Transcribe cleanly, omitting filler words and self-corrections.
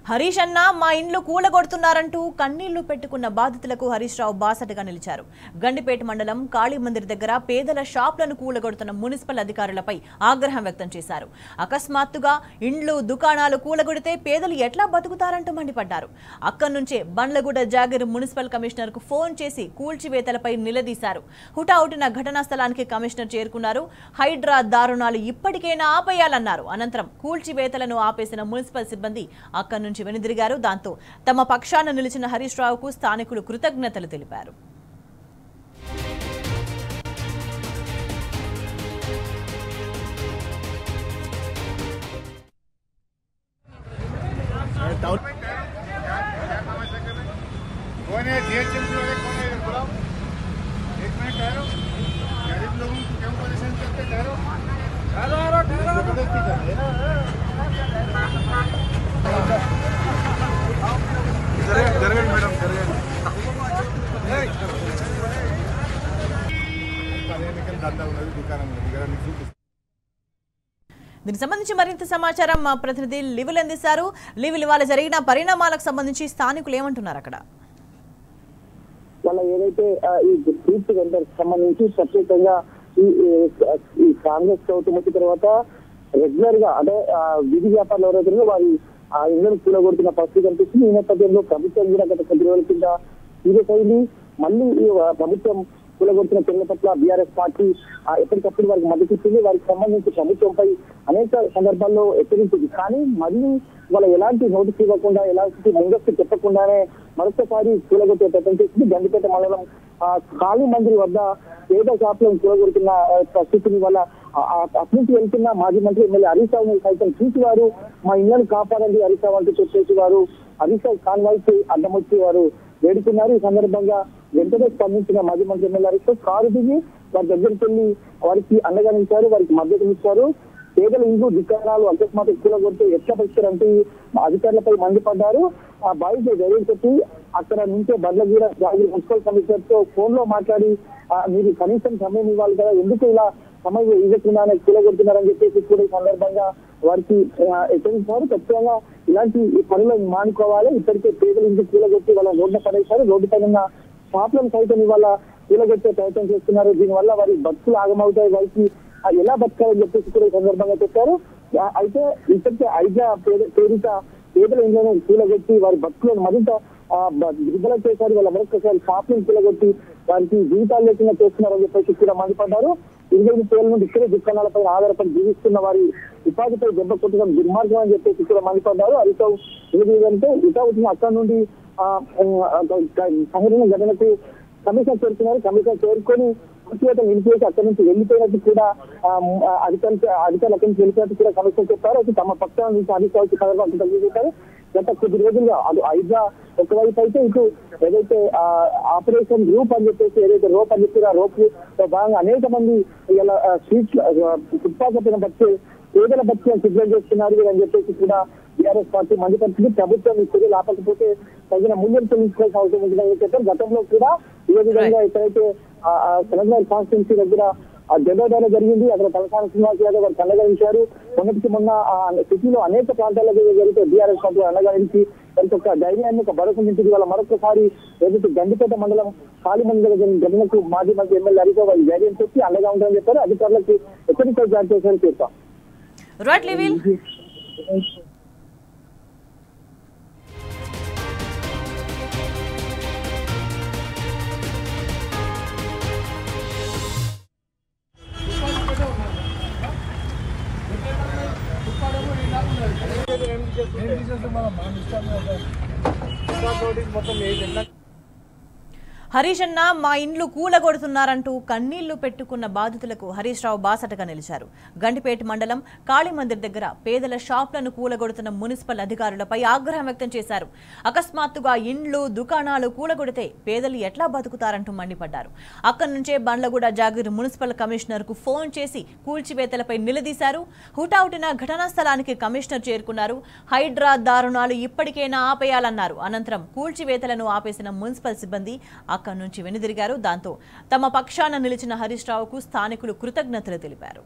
హరీష్ అన్న మా ఇండ్లు కూలగొడుతున్నారంటూ కన్నీళ్లు పెట్టుకున్న బాధితులకు హరీష్ రావు బాసటగా నిలిచారు. గండిపేట మండలం కాళీమందిర్ దగ్గర పేదల షాప్లను కూలగొడుతున్న మున్సిపల్ అధికారులపై ఆగ్రహం వ్యక్తం చేశారు. అకస్మాత్తుగా ఇండ్లు దుకాణాలు కూలగొడితే పేదలు ఎట్లా బతుకుతారంటూ మండిపడ్డారు. అక్కడి నుంచే బండ్లగూడ జాగీర్ మున్సిపల్ కమిషనర్ కు ఫోన్ చేసి కూల్చివేతలపై నిలదీశారు. హుటాహుటిన ఘటనా స్థలానికి కమిషనర్ చేరుకున్నారు. హైడ్రా దారుణాలు ఇప్పటికైనా ఆపేయాలన్నారు. అనంతరం కూల్చివేతలను ఆపేసిన మున్సిపల్ సిబ్బంది అక్కడి నుంచి వెనుదిరిగారు. దాంతో తమ పక్షాన నిలిచిన హరీష్ రావుకు స్థానికులు కృతజ్ఞతలు తెలిపారు. దీనికి సంబంధించి మరింత సమాచారం మా ప్రతినిధి లివిల్ అందిస్తారు. లివిల్ ఇవాళ జరిగిన పరిణామాలకు సంబంధించి స్థానికులు ఏమంటున్నారు? అక్కడ వాళ్ళ ఏదైతే ఈ స్ట్రీట్ వెండర్స్ సంబంధించి ప్రత్యేకంగా ఈ కాంగ్రెస్ ప్రభుత్వం వచ్చిన తర్వాత రెగ్యులర్ గా అంటే వీధి వ్యాపారులు ఎవరైతే వారి ఆ ఇళ్లను కూలగొడుతున్న పరిస్థితి కనిపిస్తుంది. ఈ నేపథ్యంలో ప్రభుత్వం కూడా గత కొద్ది రోజుల కింద సీరియస్ అయింది. మళ్ళీ ఈ ప్రభుత్వం కూలగొడుతున్న చర్యల పట్ల బీఆర్ఎస్ పార్టీ ఎప్పటికప్పుడు వారికి మద్దతు ఇచ్చింది. వారికి సంబంధించి ప్రభుత్వంపై అనేక సందర్భాల్లో హెచ్చరించింది. కానీ మళ్ళీ వాళ్ళ ఎలాంటి నోటీస్ ఇవ్వకుండా ఎలాంటి ముందస్తు చెప్పకుండానే మరొకసారి కూలగొట్టే ప్రయత్నం చేసింది. గండిపేట మండలం కాళీమందిర్ వద్ద పేద షాపులను కూలగొడుతున్న పరిస్థితిని వల్ల అభివృద్ధి వెళ్తున్న మాజీ మంత్రి ఎమ్మెల్యే హరీష్ రావుని సైతం చూసి వారు మా ఇళ్లను కాపాడండి హరీష్ రావు అంటూ చెప్పేసి వారు హరీష్ రావు కాన్వాయ్స్ అడ్డం వచ్చి వారు వేడుకున్నారు. ఈ సందర్భంగా వెంటనే స్పందించిన మాజీ మంత్రి ఎమ్మెల్యే హరీష్ రావు కారు దిగి వారి దగ్గరికి వెళ్లి వారికి అండగా నిలిచారు, వారికి మద్దతు ఇచ్చారు. పేదల ఇండ్లు దుకాణాలు అకస్మాత్ కూలగొడితే ఎట్లా పరిస్థితి అధికారులపై మండిపడ్డారు. ఆ బాయ్స్ ధైర్యం చెప్పి అక్కడ నుంచే బండ్లగూడ జాగీర్ మున్సిపల్ కమిషనర్ తో ఫోన్ లో మాట్లాడి మీరు కనీసం సమయం ఇవ్వాలి కదా, ఎందుకు ఇలా సమయం ఇవ్వకుండానే కూలగొడుతున్నారని చెప్పేసి కూడా ఈ సందర్భంగా వారికి హెచ్చరించారు. ఖచ్చితంగా ఇలాంటి పనులను మానుకోవాలి. ఇప్పటికే పేదల ఇంటి కూలగొట్టి వాళ్ళ రోడ్డు పడేశారు. రోడ్డు పైన షాపులను సైతం ఇవాళ కూలగొట్టే ప్రయత్నం చేస్తున్నారు. దీనివల్ల వారి బతుకులు ఆగమవుతాయి. వారికి ఎలా బతకాలని చెప్పేసి కూడా ఈ సందర్భంగా చెప్పారు. అయితే ఇప్పటికే ఐజా పేరిట పేదల ఇండ్లను కూలగొట్టి వారి బతుకులను మరింత దుర్బలం చేశారు. వాళ్ళ మరొకసారి షాపులను కూలగొట్టి వారికి జీవితాలు లేకుండా చేస్తున్నారని చెప్పేసి కూడా మండిపడ్డారు. 20 నుండి ఇక్కడే దుకాణాలపై ఆధారపడి జీవిస్తున్న వారి ఉపాధిపై దెబ్బ కొట్టడం దుర్మార్గం అని చెప్పేసి కూడా మండిపడ్డారు. అదితో ఏదంటే ఇటావుతున్న అక్కడి నుండి సంఘటన ఘటనకు కమిషనర్ చేరుకున్నారు. కమిషనర్ చేరుకొని పూర్తిగా నిలిపేసి అక్కడి నుంచి వెళ్ళిపోయినట్టు కూడా అధికారులు అక్కడి నుంచి వెళ్ళిపోయినట్టు కూడా కమిషనర్ చెప్పారు. అయితే తమ పక్షాల నుంచి అధికారులకు తెలియజేశారు. గత కొద్ది రోజులుగా అది ఐజా ఒకవైపు అయితే ఇటు ఏదైతే ఆపరేషన్ గ్రూప్ అని చెప్పేసి ఏదైతే రోప్ అని చెప్పి ఆ రోప్ భాగంగా అనేక మంది ఇలా స్ట్రీట్ ఫుట్పాత్ పైన బతికే పేదల బతుకులను సిద్ధం చేస్తున్నారు అని చెప్పేసి కూడా టీఆర్ఎస్ పార్టీ మండిపరిచింది. ప్రభుత్వం ఈ చర్యలు ఆపకపోతే తగిన మూల్యం చెల్లించుకోవాల్సిన అవసరం ఉంటుందని చెప్పారు. గతంలో కూడా ఇదే విధంగా ఎక్కడైతే తెలంగాణ కాన్స్టిట్యున్సీ దగ్గర జెండాదాన జరిగింది. అక్కడ తలసాని శ్రీనివాస్ యాదవ్ వారు కళ్ళగలించారు. మొన్నటికి మొన్న సిటీలో అనేక ప్రాంతాల్లో జరిగితే బీఆర్ఎస్ పార్టీ అండగలించి వారికి ఒక ధైర్యాన్ని ఒక భరోసా నింపింది. వాళ్ళ మరొకసారి ఏదైతే గండిపేట మండలం కాళీమందిర్ ఘటనకు మాజీ మంత్రి ఎమ్మెల్యే హరీష్ రావు ధైర్యం చెప్పి అండగా ఉంటారని చెప్పారు. అధికారులకు హెచ్చరికలు జారీ చేశారని చెప్పారు. హరీష్ అన్న మా ఇండ్లు కూలగొడుతున్నారంటూ కన్నీళ్లు పెట్టుకున్న బాధితులకు హరీష్ రావు బాసటగా నిలిచారు. గండిపేట మండలం కాళీమందిర్ దగ్గర పేదల షాపులను కూలగొడుతున్న మున్సిపల్ అధికారులపై ఆగ్రహం వ్యక్తం చేశారు. అకస్మాత్తుగా ఇండ్లు దుకాణాలు కూలగొడితే పేదలు ఎట్లా బతుకుతారంటూ మండిపడ్డారు. అక్కడి నుంచే బండ్లగూడ జాగీర్ మున్సిపల్ కమిషనర్ కు ఫోన్ చేసి కూల్చివేతలపై నిలదీశారు. హుటాహుటిన ఘటనా స్థలానికి కమిషనర్ చేరుకున్నారు. హైడ్రా దారుణాలు ఇప్పటికైనా ఆపేయాలన్నారు. అనంతరం కూల్చివేతలను ఆపేసిన మున్సిపల్ సిబ్బంది అక్కడి నుంచి వెనుదిరిగారు. దాంతో తమ పక్షాన నిలిచిన హరీష్ రావుకు స్థానికులు కృతజ్ఞతలు తెలిపారు.